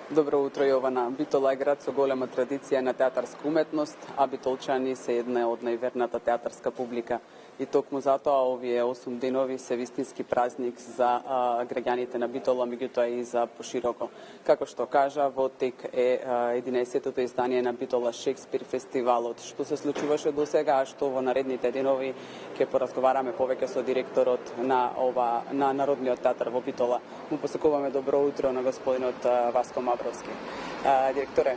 Добро утро, Јована. Битола е град со голема традиција на театарска уметност, а битолчани се една од најверната театарска публика. И токму затоа овие 8 денови се вистински празник за граѓаните на Битола, меѓутоа и за пошироко. Како што кажа, во тек е 11-тото издание на Битола Шекспир фестивалот. Што се случуваше до сега, а што во наредните денови ќе поразговараме повеќе со директорот на Народниот театар во Битола. Му посакуваме добро утро на господинот Васко Мавровски. Директоре,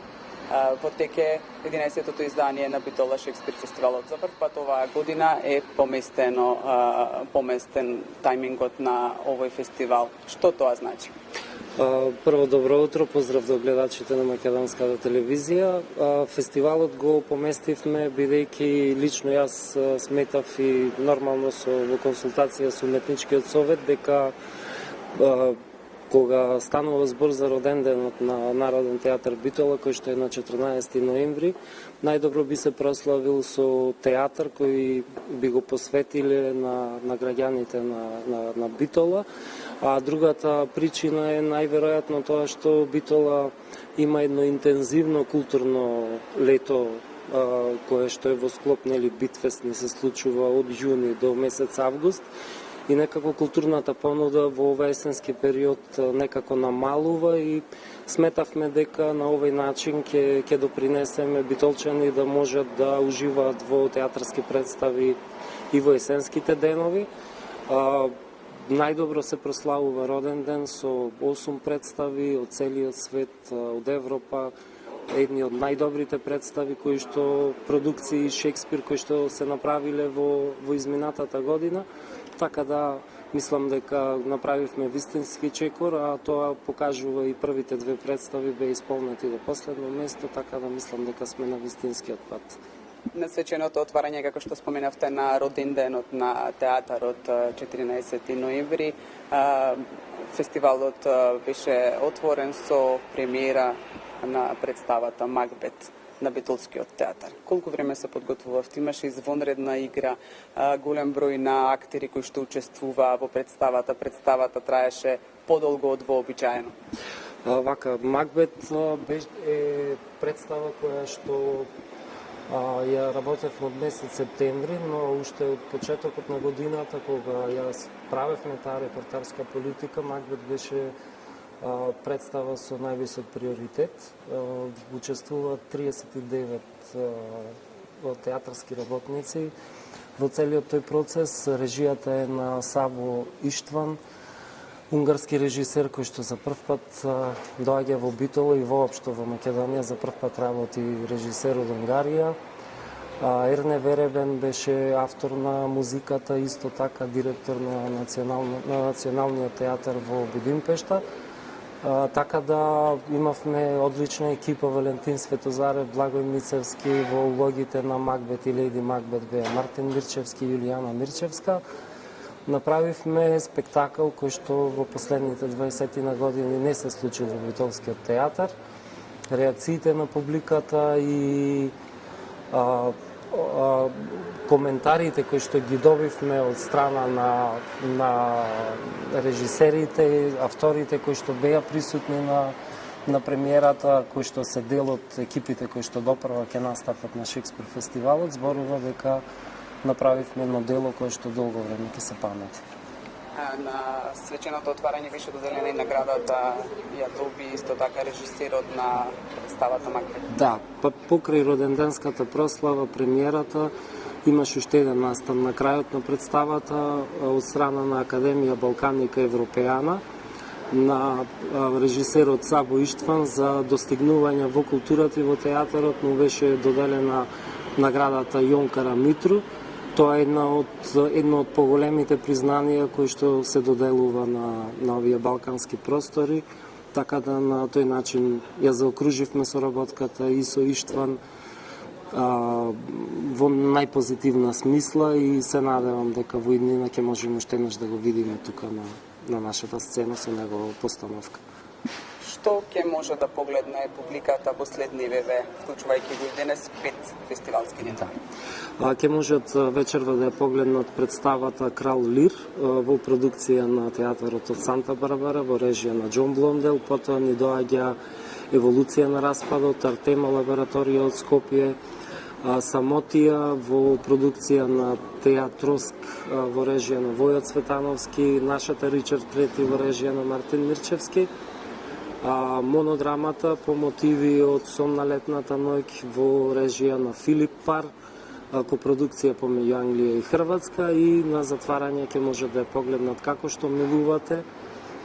во тек е 11-тото издание на Битола Шекспир фестивалот. За прв пат оваа година е поместен тајмингот на овој фестивал. Што тоа значи? Прво добро утро, поздрав до гледачите на Македонската телевизија. Фестивалот го поместивме бидејќи лично јас сметав и нормално во консултација со уметничкиот совет дека кога станува збор за роден денот на Народен театар Битола, кој што е на 14 ноември, најдобро би се прославил со театар кој би го посветиле на граѓаните на Битола. А другата причина е најверојатно тоа што Битола има едно интензивно културно лето кое што е во склоп Битфест ни се случува од јуни до месец август. И некако културната понуда во овој есенски период некако намалува и сметавме дека на овој начин ќе допринесеме битолчани да можат да уживаат во театарски представи и во есенските денови. Најдобро се прославува роден ден со 8 представи од целиот свет, од Европа, едни од најдобрите представи кои што продукции Шекспир кои што се направиле во изминатата година. Така да, мислам дека направивме вистински чекор, а тоа покажува и првите две представи беа исполнети до последно место, така да мислам дека сме на вистинскиот пат. На свеченото отварање, како што споменавте, на роден денот на театарот 14 ноември, фестивалот беше отворен со премиера на представата Макбет на Битолскиот театар. Колку време се подготвувавте? Имаше извонредна игра, голем број на актери кои што учествуваа во представата. Представата траеше подолго од вообичаено. Макбет е представа која што ја работев од месец септември, но уште од почетокот на годината, кога јас правевме таа репортарска политика, Макбет беше представа со највисок приоритет. Учествуваат 39 театарски работници. Во целиот тој процес режијата е на Саво Иштван, унгарски режисер кој што за прв пат доаѓа во Битола и воопшто во Македонија, за прв пат работи режисер од Унгарија. Ерне Веребен беше автор на музиката, исто така директор на Националниот театар во Будимпешта. Така да имавме одлична екипа. Валентин Светозарев, Благој Мицевски, во улогите на Макбет и Леди Макбет беа Мартин Мирчевски и Јулијана Мирчевска. Направивме спектакл кој што во последните 20 години не се случи во Битолскиот театар. Реакциите на публиката и коментарите кои што ги добивме од страна на режисерите, авторите кои што беа присутни на премиерата, кои што се дел од екипите кои што допрва ќе настапат на Шекспир фестивалот, зборува дека направивме едно дело кое што долго време ќе се памети. На свеченото отварање беше доделена и наградата ја доби исто така режисерот на представата Макбет. Да, покрај роденденската прослава, премиерата, имаше уште еден настан на крајот на представата од страна на Академија Балканика Европејана на режисерот Саво Иштван за достигнување во културата и во театарот му беше доделена наградата Јонкара Митру. Тоа е едно од поголемите признанија кои што се доделува на овие балкански простори, така да на тој начин ја заокруживме соработката и со Иштван во најпозитивна смисла и се надевам дека во иднина ќе можеме уште еднаш да го видиме тука на нашата сцена со негова постановка. Што ќе може да погледне публиката во следни ВВ, вклучувајќи го и денес 5 фестивалски дни? Ќе можат вечерва да ја погледнат представата Крал Лир во продукција на театарот од Санта Барбара во режија на Џон Блондел, потоа ни доаѓа Еволуција на распадот, Артема лабораторија од Скопје, Самотија во продукција на Театроск во режија на Војо Цветановски, нашата Ричард III во режија на Мартин Мирчевски, монодрамата по мотиви од Сон на летната ноќ во режија на Филип Пар, копродукција помеѓу Англија и Хрватска, и на затварање ќе може да ја погледнат Како што милувате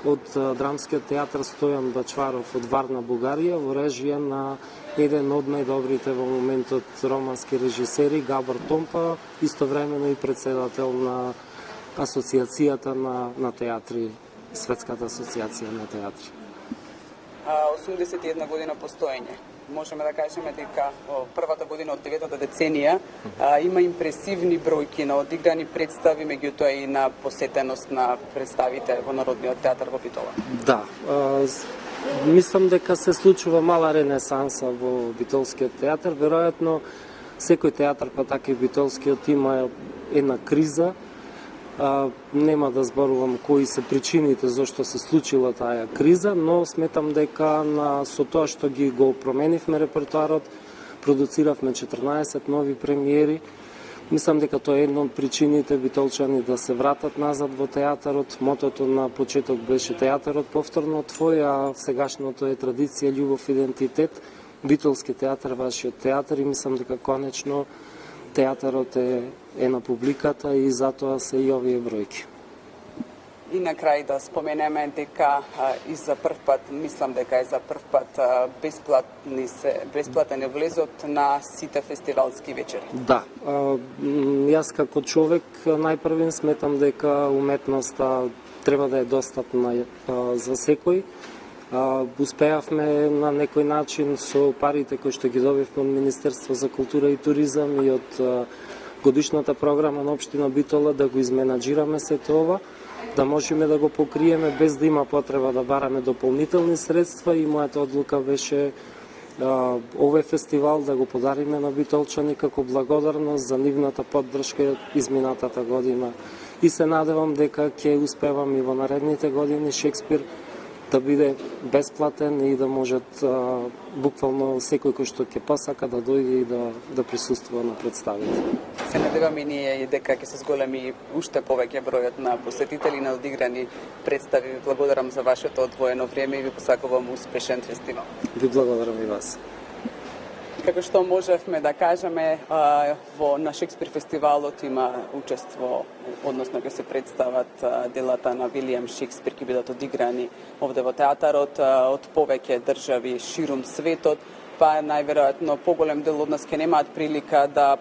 од Драмскиот театар Стојан Бачваров од Варна, Бугарија, во режија на еден од најдобрите во моментот романски режисери Габор Томпа, истовремено и председател на Асоциацијата на театри, Светската асоциација на театри. 81 година постоење. Можеме да кажеме дека првата година од 9-та деценија има импресивни бројки на одиграни представи, меѓутоа и на посетеност на представите во Народниот театар во Битола. Да, мислам дека се случува мала ренесанса во Битолскиот театар. Веројатно секој театар, па така и Битолскиот, има една криза. Нема да зборувам кои се причините зашто се случила таа криза, но сметам дека со тоа што го променивме репертоарот, продуциравме 14 нови премиери. Мислам дека тоа е една од причините битолчани да се вратат назад во театарот. Мотото на почеток беше театарот повторно твој, а сегашното е традиција, љубов, идентитет. Битолски театар, вашиот театар, и мислам дека конечно театарот е на публиката и затоа се и овие бројки. И на крај да споменеме дека и за прв пат, мислам дека е за прв пат бесплатен е влезот на сите фестивалски вечери. Да, јас како човек најпрвен сметам дека уметноста треба да е достапна за секој. Успеавме на некој начин со парите кои што ги добивме од Министерство за култура и туризам и од годишната програма на општина Битола да го изменаџираме сето ова, да можеме да го покриеме без да има потреба да бараме дополнителни средства, и мојата одлука беше овој фестивал да го подариме на битолчани како благодарност за нивната поддршка изминатата година. И се надевам дека ќе успевам и во наредните години Шекспир да биде бесплатен и да можат буквално секој кој што ќе посака да дојде и да присуствува на представите. Се надеваме ние и дека ќе се зголеми уште повеќе бројот на посетители на одиграни представи. Ви благодарам за вашето одвоено време и ви посакувам успешен фестивал. Ви благодарам и вас. Како што можевме да кажеме, на Шекспир фестивалот има учество, односно ќе се представат делата на Вилијам Шекспир, ќе бидат одиграни овде во театарот од повеќе држави ширум светот, па најверојатно поголем дел од нас ќе немаат прилика да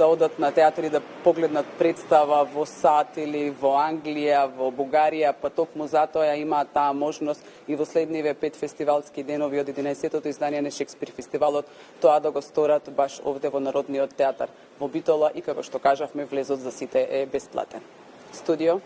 одат на театар и да погледнат представа во САД или во Англија, во Бугарија, па токму затоа ја имаат таа можност и во следниве 5 фестивалски денови од 11-тото издание на Шекспир фестивалот тоа да го сторат баш овде во Народниот театар во Битола, и како што кажавме, влезот за сите е бесплатен. Студио